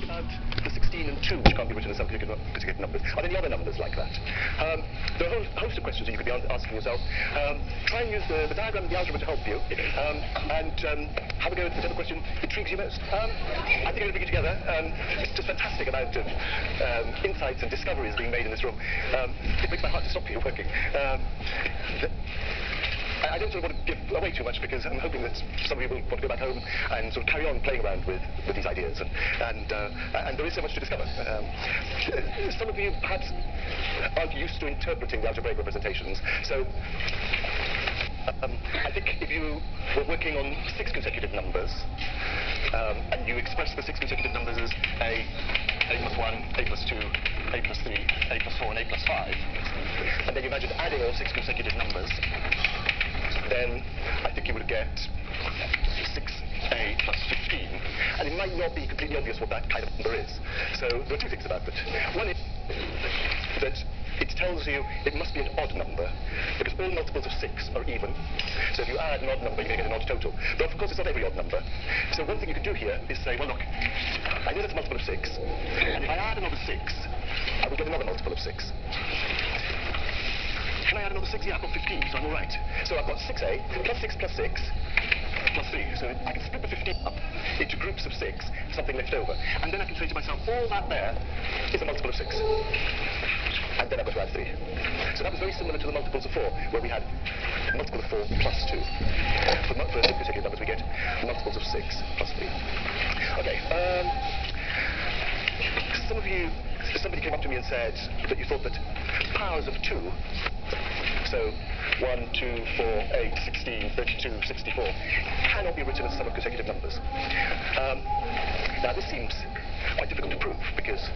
think about the 16 and 2, which can't be written as subconsecutive numbers? Are there any other numbers like that? There are a whole host of questions that you could be asking yourself. Try and use the diagram and the algebra to help you, and have a go at whichever question intrigues you most. I think I'm going to bring it together. It's just a fantastic amount of insights and discoveries being made in this room. It makes my heart to stop here working. I don't sort of want to give away too much because I'm hoping that some of you will want to go back home and sort of carry on playing around with these ideas, and there is so much to discover. Some of you perhaps aren't used to interpreting the algebraic representations, so I think if you were working on 6 consecutive numbers, and you express the 6 consecutive numbers as a plus 1, a plus 2, a plus 3, a plus 4, and a plus 5, and then you imagine adding all 6 consecutive numbers, then I think you would get 6a plus 15. And it might not be completely obvious what that kind of number is. So there are 2 things about it. One is that it tells you it must be an odd number, because all multiples of 6 are even. So if you add an odd number, you're going to get an odd total. But of course, it's not every odd number. So one thing you can do here is say, well, look, I know that's a multiple of 6. And if I add another 6, I will get another multiple of 6. Can I add another 6? Yeah, I've got 15, so I'm all right. So I've got 6a plus 6 plus 6 plus 3. So I can split the 15 up into groups of 6, something left over. And then I can say to myself, all that there is a multiple of 6. And then I've got to add 3. So that was very similar to the multiples of 4, where we had a multiple of 4 plus 2. For consecutive numbers, we get multiples of 6 plus 3. Okay. Somebody came up to me and said that you thought that powers of 2, so 1, 2, 4, 8, 16, 32, 64, cannot be written as sum of consecutive numbers. Now this seems quite difficult to prove, because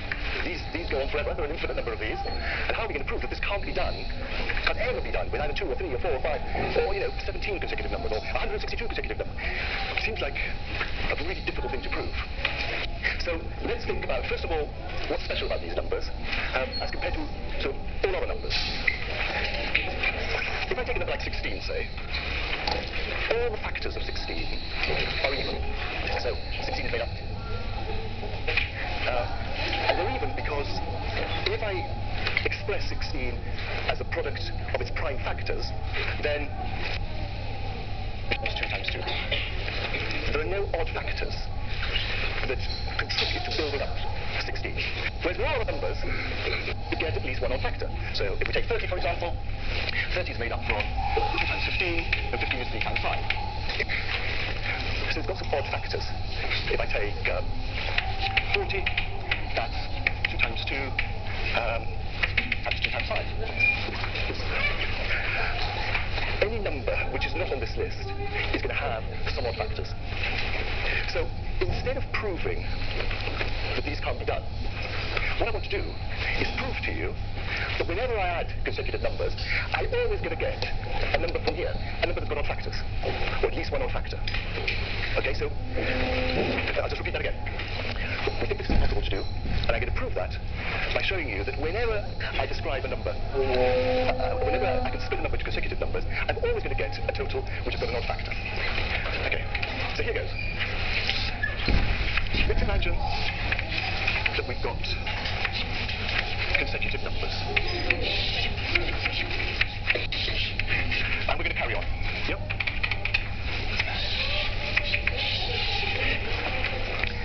these go on forever. There are an infinite number of these. And how are we going to prove that this can't be done, can't ever be done with either 2 or 3 or 4 or 5, or 17 consecutive numbers, or 162 consecutive numbers? It seems like a really difficult thing to prove. So let's think about, first of all, what's special about these numbers as compared to all other numbers. If I take a number like 16, say, all the factors of 16 are even. So 16 is made up. And they're even because if I express 16 as a product of its prime factors, then it's 2 times 2. There are no odd factors that contribute to building up 16. Whereas with all other numbers, you get at least one odd factor. So if we take 30, for example, 30 is made up from 2 times 15, and 15 is 3 times 5. So it's got some odd factors. If I take 40, that's 2 times 2, that's 2 times 5. Any number which is not on this list is going to have some odd factors. So instead of proving that these can't be done, what I want to do is prove to you that whenever I add consecutive numbers, I'm always going to get a number from here, a number that's got odd factors, or at least one odd factor. Okay, so I'll just repeat that again. We think this is possible to do, and I'm going to prove that by showing you that whenever I describe a number, whenever I can split a number into consecutive numbers, I'm always going to get a total which has got an odd factor. Okay, so here goes. Let's imagine that we've got consecutive numbers. And we're going to carry on. Yep.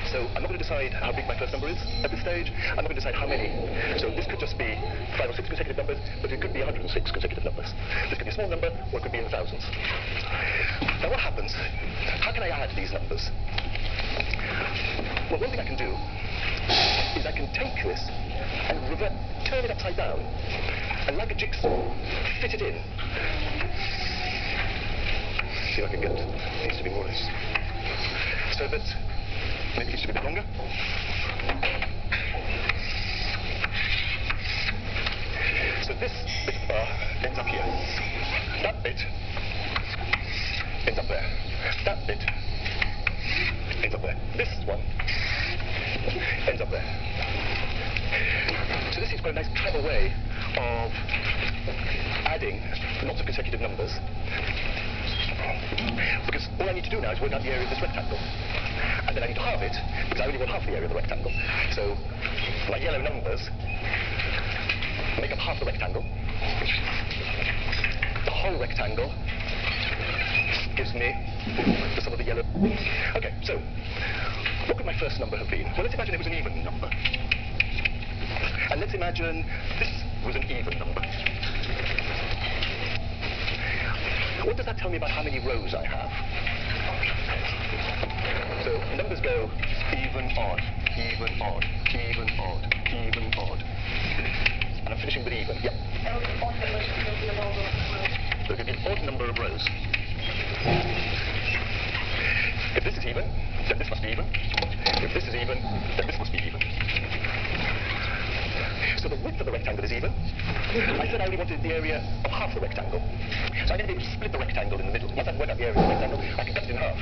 So I'm not going to decide how big my first number is at this stage. I'm not going to decide how many. So this could just be 5 or 6 consecutive numbers, but it could be 106 consecutive numbers. This could be a small number, or it could be in the thousands. Now what happens? How can I add these numbers? Well, one thing I can do is I can take this and turn it upside down, and like a jigsaw, fit it in. See if I can get these to be more or less. So that maybe these should be a bit longer. So this bit of bar ends up here. That bit ends up there. That bit ends up there. This one ends up there. So this is quite a nice clever way of adding lots of consecutive numbers, because all I need to do now is work out the area of this rectangle. and then I need to halve it, because I only want half the area of the rectangle. So my yellow numbers make up half the rectangle. The whole rectangle gives me the sum of the yellow. Okay, so what could my first number have been? Well, let's imagine it was an even number. And let's imagine this was an even number. What does that tell me about how many rows I have? So numbers go even, odd, even, odd, even, odd, even, odd. And I'm finishing with even. Yep. So it could be an odd number of rows. If this is even, then this must be even. If this is even, then this must be even. So the width of the rectangle is even. I said I only wanted the area of half the rectangle. So I'm going to be able to split the rectangle in the middle. Once I've worked out the area of the rectangle, I can cut it in half.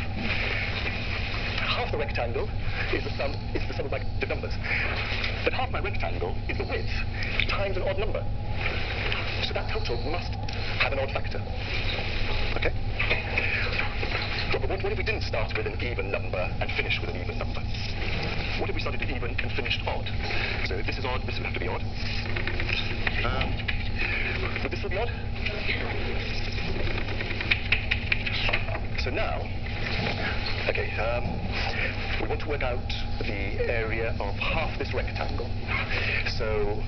Half the rectangle is the sum of my numbers. But half my rectangle is the width times an odd number. So that total must have an odd factor. Okay? But what if we didn't start with an even number and finish with an even number? What if we started with even and finished odd? So if this is odd, this would have to be odd. Would this still be odd? So now, okay, we want to work out the area of half this rectangle. So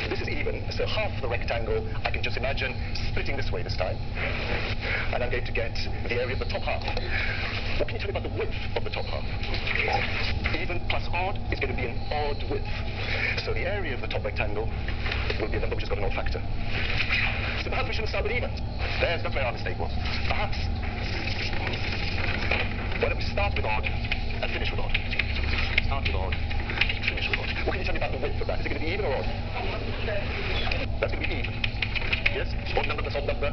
this is even, so half the rectangle I can just imagine splitting this way this time. And I'm going to get the area of the top half. What can you tell me about the width of the top half? Even plus odd is going to be an odd width. So the area of the top rectangle will be a number which has got an odd factor. So perhaps we shouldn't start with even. That's where our mistake was. Perhaps, why don't we start with odd and finish with odd? Start with odd, finish with odd. What can you tell me about the width of that? Is it going to be even or odd? That's going to be even. Yes? Odd number plus odd number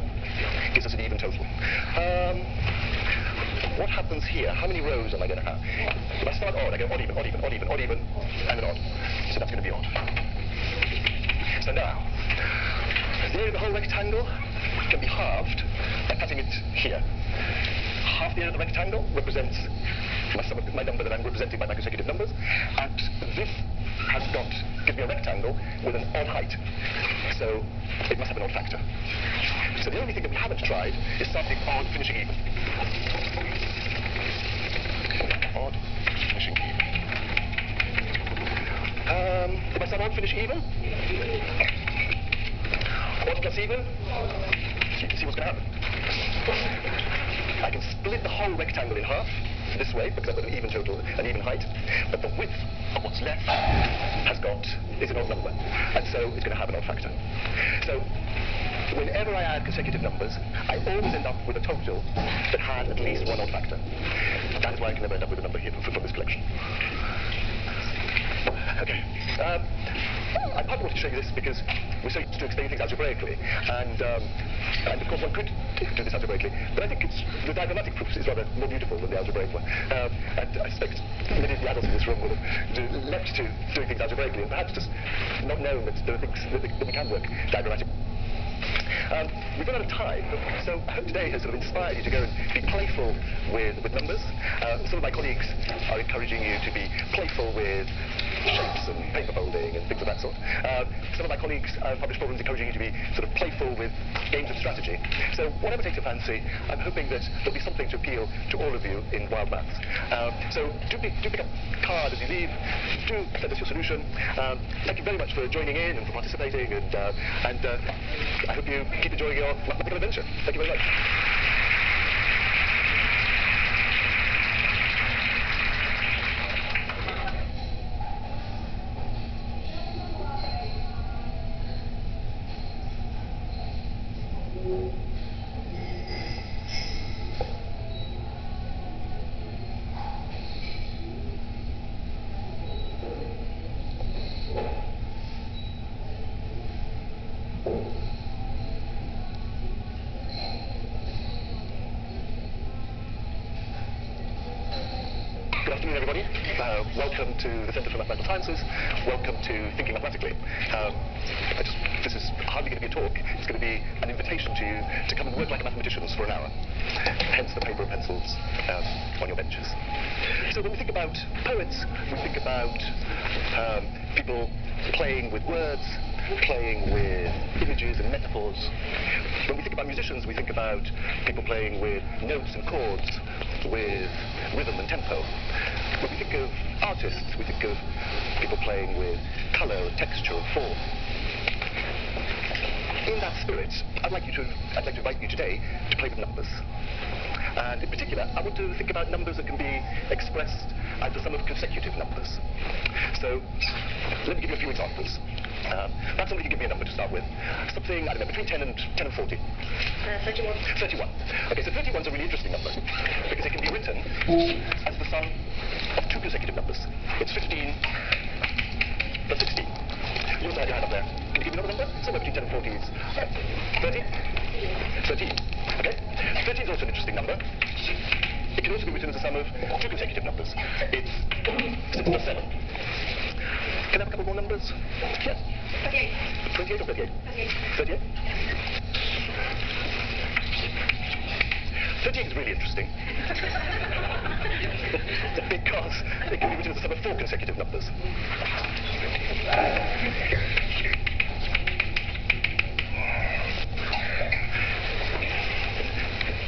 gives us an even total. What happens here? How many rows am I going to have? If I start odd, I go odd, even, odd, even, odd, even, odd, even, and an odd. So that's going to be odd. So now, the area of the whole rectangle can be halved by cutting it here. Half the area of the rectangle represents my number that I'm representing by my consecutive numbers, and this gives me a rectangle with an odd height. So it must have an odd factor. So the only thing that we haven't tried is starting odd, finishing even. Odd, finishing even. If I start odd, finish even. Odd plus even. You can see what's going to happen. I can split the whole rectangle in half this way because I've got an even total, an even height, but the width of what's left is an odd number, and so it's going to have an odd factor. So whenever I add consecutive numbers, I always end up with a total that had at least one odd factor. That is why I can never end up with a number here from this collection. Okay. I partly want to show you this because we're so used to explaining things algebraically, and of course one could do this algebraically, but I think the diagrammatic proof is rather more beautiful than the algebraic one. And I suspect many of the adults in this room will have leapt to doing things algebraically and perhaps just not known that there are things that we can work diagrammatically. We've run out of time, so I hope today has sort of inspired you to go and be playful with numbers. Some of my colleagues are encouraging you to be playful with shapes and paper folding and things of that sort. Some of my colleagues have published problems encouraging you to be sort of playful with games of strategy. So whatever takes your fancy, I'm hoping that there'll be something to appeal to all of you in wild maths. So do pick up a card as you leave. Do send us your solution. Thank you very much for joining in and for participating, and I hope you keep enjoying your mathematical adventure. Thank you very much. Good afternoon, everybody. Welcome to the Centre for Mathematical Sciences. Welcome to Thinking Mathematically. I just this is hardly going to be a talk. It's going to be an invitation to you to come and work like mathematicians for an hour. Hence the paper and pencils on your benches. So when we think about poets, we think about people playing with words, playing with images and metaphors. When we think about musicians, we think about people playing with notes and chords, with rhythm and tempo. When we think of artists, we think of people playing with colour and texture and form. In that spirit, I'd like to invite you today to play with numbers. And in particular, I want to think about numbers that can be expressed as the sum of consecutive numbers. So, let me give you a few examples. Perhaps somebody can give me a number to start with. Something, I don't know, between 10 and 40. 31. 31. Okay, so 31 is a really interesting number because it can be written as the sum of two consecutive numbers. It's 15 plus 16. You also had your hand up there. Can you give me another number? Somewhere between 10 and 40 is 30? 13. Okay. 13 is also an interesting number. It can also be written as a sum of two consecutive numbers. It's 6 plus 7. Can I have a couple more numbers? Yes. 38. 28 or 38? 38. 38? 38 is really interesting. Because it can be written as a sum of four consecutive numbers.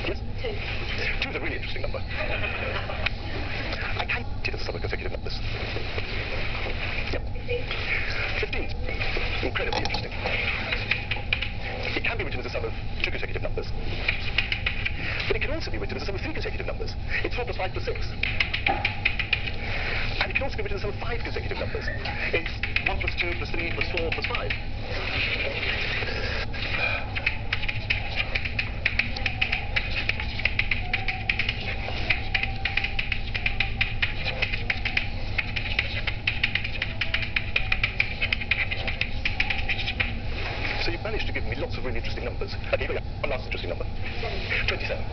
Yes? 2 is a really interesting number. I can write it as a sum of consecutive numbers. Yep. 15. Incredibly interesting. It can be written as a sum of two consecutive numbers. But it can also be written as a sum of three consecutive numbers. It's 4 plus 5 plus 6. And it can also be written as a sum of five consecutive numbers. It's 1 plus 2 plus 3 plus 4 plus 5. So you've managed to give me lots of really interesting numbers. Okay, here we go. One last interesting number. 27.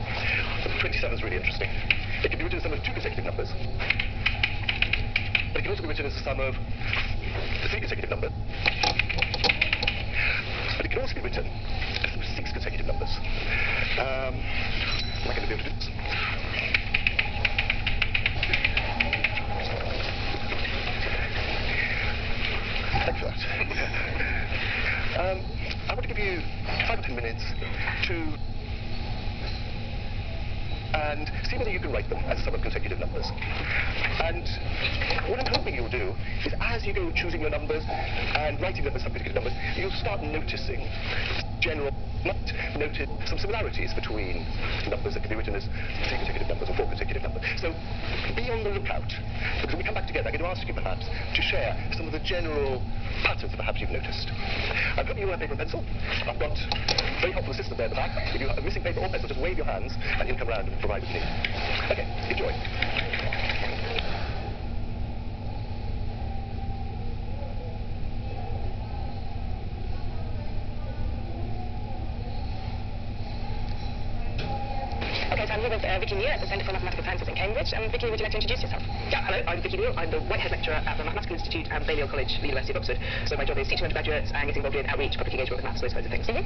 27 is really interesting. It can be written as a sum of two consecutive numbers. But it can also be written as a sum of three consecutive numbers. But it can also be written as a sum of six consecutive numbers. Am I going to be able to do this? Thanks for that. I want to give you 5 or 10 minutes to and see whether you can write them as a sum of consecutive numbers. And what I'm hoping you'll do is as you go choosing your numbers and writing them as sum consecutive numbers, you'll start noticing general, notice some similarities between numbers that can be written as three consecutive numbers or four consecutive numbers. So be on the lookout, because when we come back together, I'm going to ask you perhaps to share some of the general patterns that perhaps you've noticed. I'm hoping you will have paper and pencil. I've got a very helpful assistant there at the back. If you have a missing paper or pencil, just wave your hands and he'll come round and provide what you need. Okay, enjoy. Okay, so I'm here with Vicky Neal at the Centre for Mathematical Sciences in Cambridge. Vicky, would you like to introduce yourself? Yeah, hello, I'm Vicky Neal. I'm the Whitehead Lecturer at the Mathematical Institute at Balliol College, the University of Oxford. So my job is teaching undergraduates and getting involved in outreach, public engagement with maths, those kinds of things. And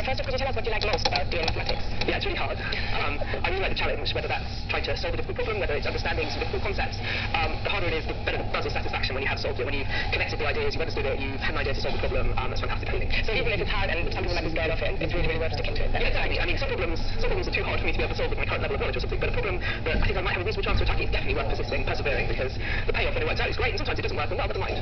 first off, could you tell us what you like most about doing mathematics? Yeah, it's really hard. I really like the challenge, whether that's trying to solve a difficult problem, whether it's understanding some difficult concepts. The harder it is, the better the buzz of satisfaction when you have solved it, when you've connected the ideas, you've understood it, you've had an idea to solve the problem. That's fantastic feeling. So even if it's hard and some people might be scared of it, it's really, really worth sticking to it then? Yeah, exactly. I mean, some problems are too hard for me to be able to solve with my current level of knowledge or something, but a problem that I think I might have a reasonable chance of attacking is definitely worth persisting, persevering, because the payoff when it works out is great, and sometimes it doesn't work, and well, never mind.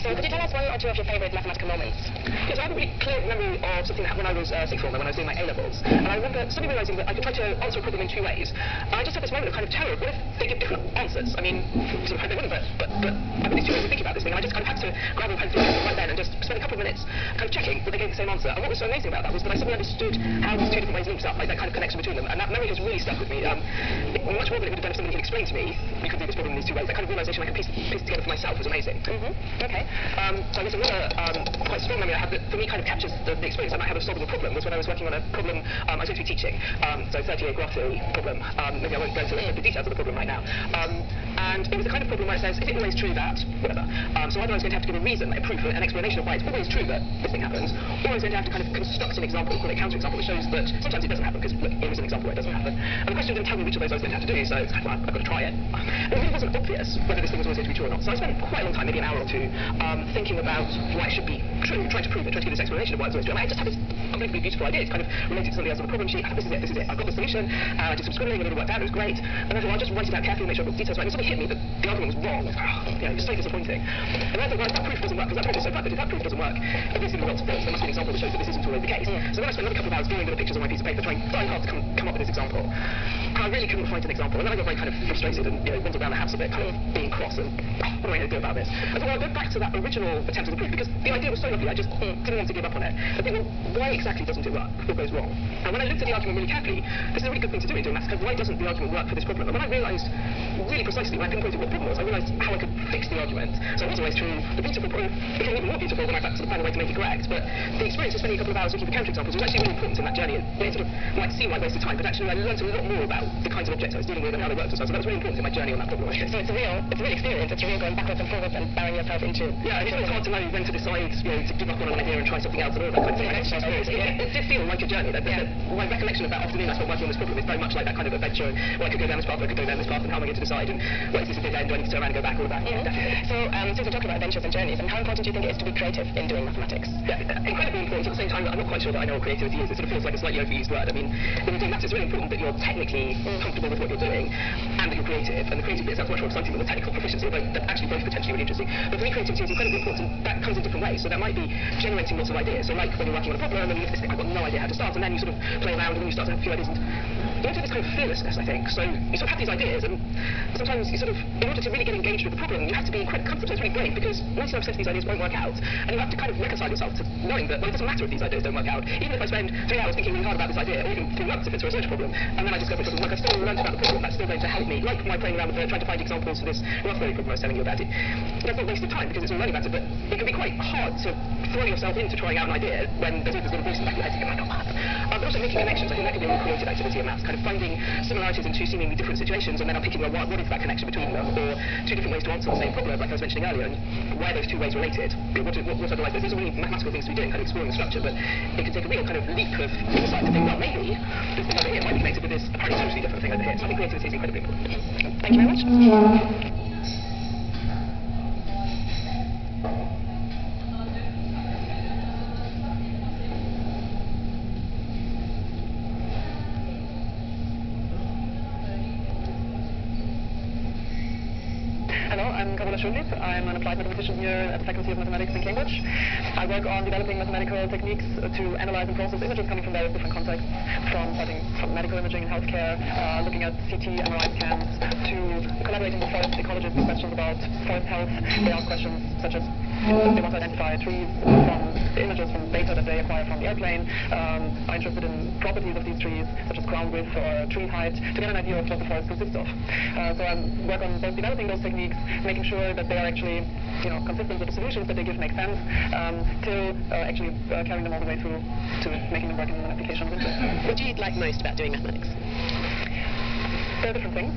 So could you tell us one or two of your favourite mathematical moments? Yes, I have a really clear memory of something that happened when I was sixth form, when I was doing my A-levels. And I remember suddenly realising that I could try to answer a problem in two ways. And I just had this moment of kind of terror. What if they give different answers? I mean, sort of hope they wouldn't, but I've been these two ways of thinking about this thing, and I just kind of had to grab a pencil right then and just spend a couple of minutes kind of checking that they gave the same answer. And what was so amazing about that was that I suddenly understood how these two different ways linked up, like that kind of connection between them. And that memory has really stuck with me. Much more than it would have done if somebody had explained to me, you could do this problem in these two ways. That kind of realization I could piece it together for myself was amazing. Okay. So I guess another quite strong memory I have that for me kind of captures the experience I might have of solving a problem was when I was working on a problem I was going to be teaching. So 30-year graph theory problem. Maybe I won't go into the details of the problem right now. And it was the kind of problem where it says, is it always true that, whatever. So either I was going to have to give a reason, like a proof, an explanation of why it's always true that this thing happens, or I was going to have to kind of construct an example, call it a counterexample, that shows that sometimes it doesn't happen, because look, here is an example where it doesn't happen. And the question didn't tell me which of those I was going to have to do, so it's kind of like, I've got to try it. It really wasn't obvious whether this thing was always going to be true or not. So I spent quite a long time, maybe an hour or two, thinking about why it should be true, trying to prove it, trying to give this explanation of why it's always true. And I just had this unbelievably beautiful idea. It's kind of related to somebody else on the problem sheet. This is it. I've got the solution. I did some scribbling, a little worked out. It was great. And I thought, I'll just write it out carefully and make sure I've got the details right. And it suddenly hit me that the argument was wrong. It was so disappointing. And then I thought, well, that proof doesn't work, because that proof is so bad that if that proof doesn't work, obviously the results are false. There must be an example that shows that this isn't always the case. So then I spent another couple of hours drawing little pictures on my piece of paper, trying very hard to come up with this example. And I really couldn't find an example. And then I got very kind of frustrated and wandered around the house a bit, kind of being cross and what am I going to do about this? I thought, well, I'll go back to that original attempt at the proof, because the idea was so lovely, I just didn't want to give up on it. I think, well, why exactly doesn't it work? What goes wrong? And when I looked at the argument really carefully, this is a really good thing to do in doing maths, because why doesn't the argument work for this problem? And when I realised really precisely, when I pinpointed what the problem was, I realised how I could fix the argument. So it was always true. The beautiful proof became even more beautiful when I sort of found a way to make it correct. But the experience of spending a couple of hours looking for counterexamples was actually really important in that journey. It sort of might seem like wasted time, but actually I learned a lot more about the kinds of objects I was dealing with and how they worked and so on. So that was really important in my journey on that problem. So it's a real experience. It's a real going backwards and forwards and barring yourself into... Yeah, it's hard to know when to decide, to give up on an idea and try something else and all that kind of thing. It did feel like a journey. My recollection of that afternoon I spent working on this problem is very much like that kind of adventure. Well, I could go down this path, or I could go down this path, and how am I going to decide? And what is this a dead end? Do I need to turn around and go back? All of that. Definitely. So, since we're talking about adventures and journeys, and how important do you think it is to be creative in doing mathematics? Yeah, incredibly important. At the same time, I'm not quite sure that I know what creativity is. It sort of feels like a slightly overused word. I mean, when you're doing maths, it's really important that you're technically comfortable with what you're doing, and that you're creative. And the creative bit sounds much more exciting than the technical proficiency, although they're actually both potentially really interesting. But for me, creativity is incredibly important. That comes in different ways. So that might be generating lots of ideas. So like when you're working on a problem and you get this thing, I've got no idea how to start, and then you sort of play around and then you start to have a few ideas. And you have this kind of fearlessness, I think. So you sort of have these ideas, and sometimes you sort of, in order to really get engaged with the problem, you have to be sometimes really brave, because 99% of these ideas won't work out, and you have to kind of reconcile yourself to knowing that, well, it doesn't matter if these ideas don't work out. Even if I spend 3 hours thinking really hard about this idea, or even 3 months if it's a research problem, and then I discover it doesn't work, I still learned about the problem. That's still going to help me, like my playing around with trying to find examples for this graph theory problem I was telling you about. That's not wasted time, because it's all learning about it, but it can be quite hard to throw yourself into trying out an idea when there's always this little voice in the back of your head saying, it might not work. But also making connections, I think that can be a really creative activity in maths, kind of finding similarities in two seemingly different situations, and then I'm picking, well, what is that connection between them, or two different ways to answer the same problem, like I was mentioning earlier, and why are those two ways related? What otherwise, these are really mathematical things to be doing, kind of exploring the structure, but it can take a real kind of leap of insight to think, well, maybe this thing over here might be connected with this apparently totally different thing over here. So I think creativity is incredibly important. Thank you very much. Hello, I'm Carola Schönlieb. I'm an applied mathematician here at the Faculty of Mathematics in Cambridge. I work on developing mathematical techniques to analyze and process images coming from various different contexts, from medical imaging and healthcare, looking at CT, MRI scans, to collaborating with forest ecologists with questions about forest health. They ask questions such as they want to identify trees from images from data that they acquire from the airplane, are interested in properties of these trees, such as ground width or tree height, to get an idea of what the forest consists of. So I work on both developing those techniques, making sure that they are actually consistent with the solutions that they give make sense, till actually carrying them all the way through to making them work in an application. What do you like most about doing mathematics? There are different things,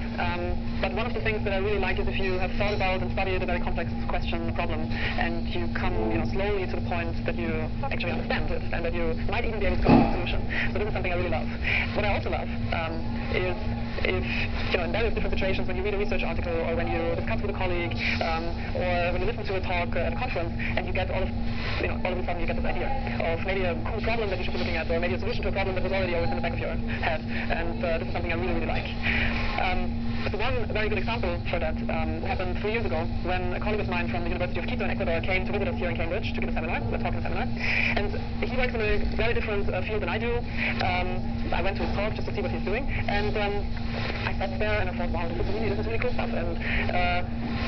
but one of the things that I really like is if you have thought about and studied a very complex question, problem, and you come slowly to the point that you actually understand it, and that you might even be able to come up with a solution. So this is something I really love. What I also love is if, in various different situations, when you read a research article, or when you discuss with a colleague, or when you listen to a talk at a conference, and you get all of a sudden you get this idea of maybe a cool problem that you should be looking at, or maybe a solution to a problem that was already always in the back of your head. And this is something I really, really like. So one very good example for that happened 3 years ago when a colleague of mine from the University of Quito in Ecuador came to visit us here in Cambridge to give a seminar, a talk and a seminar. And he works in a very different field than I do. I went to his talk just to see what he's doing. And I sat there and I thought, wow, this is really cool stuff. And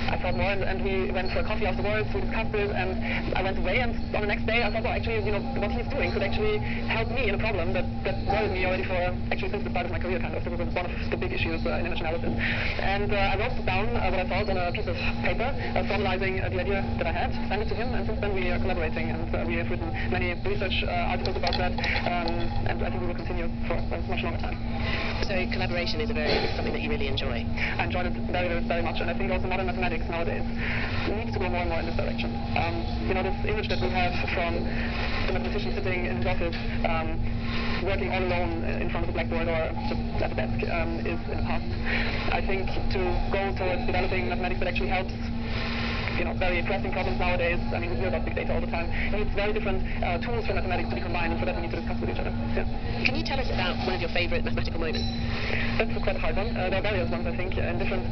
I thought more, and we went for a coffee afterwards, we discussed it, and I went away, and on the next day I thought, well, actually, what he's doing could actually help me in a problem that worried me already actually since the start of my career, kind of. This was one of the big issues in image analysis. And I wrote down what I thought on a piece of paper, formalizing the idea that I had, sent it to him, and since then we are collaborating, and we have written many research articles about that, and I think we will continue for a much longer time. So collaboration is something that you really enjoy? I enjoyed it very, very, very much, and I think also modern mathematics nowadays needs to go more and more in this direction. This image that we have from the mathematician sitting in his office, working all alone in front of a blackboard or just at a desk is in the past. I think to go towards developing mathematics that actually helps very pressing problems nowadays. I mean, we hear about big data all the time. It needs very different tools for mathematics to be combined, and for that we need to discuss with each other. Yeah. Can you tell us about one of your favorite mathematical moments? That's quite a hard one. There are various ones, I think, in different